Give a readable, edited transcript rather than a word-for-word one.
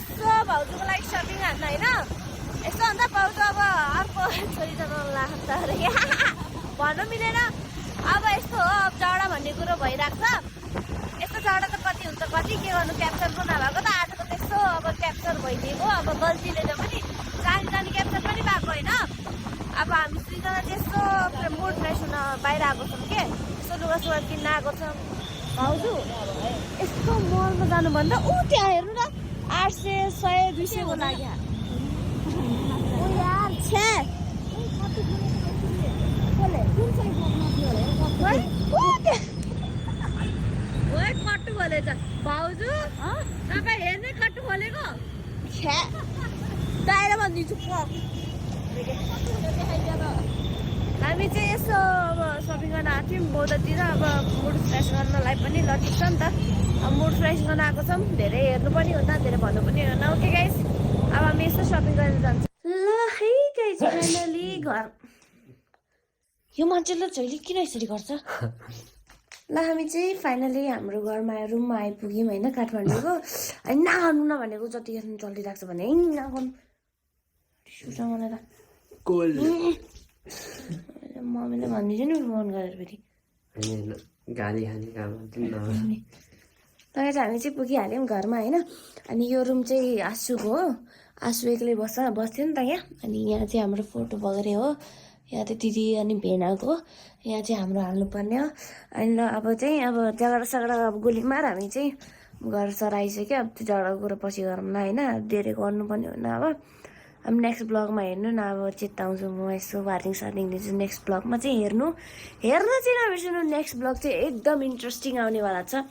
यसो भाउजूको लागि सपिङ हान्न होइन यस्तो अन्त भाउजू अब अर्को छोरी जनाउनु लाग्छ अरे भन्नु मिलेन अब यस्तो हो अब जडा भन्ने कुरो भइरहेको छ यस्तो जडा त कति हुन्छ कति के गर्नु क्याप्चर पो नभएको त आजको त्यस्तो अब क्याप्चर भइदिएको अब गल्तीले त पनि जानी जानी क्याप्चर पनि भएको होइन अब हामी दुईजना त्यस्तो मुड फ्रेस हुन बाहिर आएको छौँ के यस्तो लुगा सुगा किन्न आएको छौँ भाउजू यस्तो मलमा जानुभन्दा ऊ त्यहाँ हेर्नु न 800 100 200 को लाग्यो ओ यार छे कट्टु खोलेछ भाउजू तपाईँ हेर्ने कट्टु खोलेको छे बाहिर भनिदिन्छु हामी चाहिँ यसो अब सपिङ गर्न आएको थियौँ बौद्धतिर अब मुड फ्रेस गर्नलाई पनि लटिक छ नि त अब मुड फ्रेस गर्न आएको छौँ धेरै हेर्नु पनि हुँदा धेरै भन्नु पनि हुँदैन ओके गाइस अब हामी यसो सपिङ गरेर जान्छौँ ल है गाइस फाइनली घर यो मान्छेले जहिले किन यसरी गर्छ ल हामी चाहिँ फाइनली हाम्रो घरमा रुममा आइपुग्यौँ होइन काठमाडौँको अनि नगर्नु न भनेको जतिखेर चलिरहेको छ भने नगर्नु रिस उठ्छ मलाई त मम्मीले भनिदिन्छ नि फोन गरेर फेरि गाली खाने काम तर चाहिँ हामी चाहिँ पुगिहाल्यौँ घरमा होइन अनि यो रुम चाहिँ आसुको हो आसु एक्लै बस्थ्यो नि त यहाँ अनि यहाँ चाहिँ हाम्रो फोटो वगैरह हो यहाँ चाहिँ दिदी अनि भेनाको यहाँ चाहिँ हाम्रो हाल्नुपर्ने हो अनि ल अब चाहिँ अब झगडा सगडा अब गोली मार हामी चाहिँ घर सर आइसक्यो अब त्यो झगडा कुरो पछि गरौँला होइन धेरै गर्नुपर्ने हुन्न अब नेक्स्ट ब्लगमा हेर्नु न अब चित्ताउँछु म यसो वार्निङ सार्निङ दिन्छु नेक्स्ट ब्लगमा चाहिँ हेर्न चाहिँ नबिर्सनु नेक्स्ट ब्लग चाहिँ एकदम इन्ट्रेस्टिङ आउनेवाला छ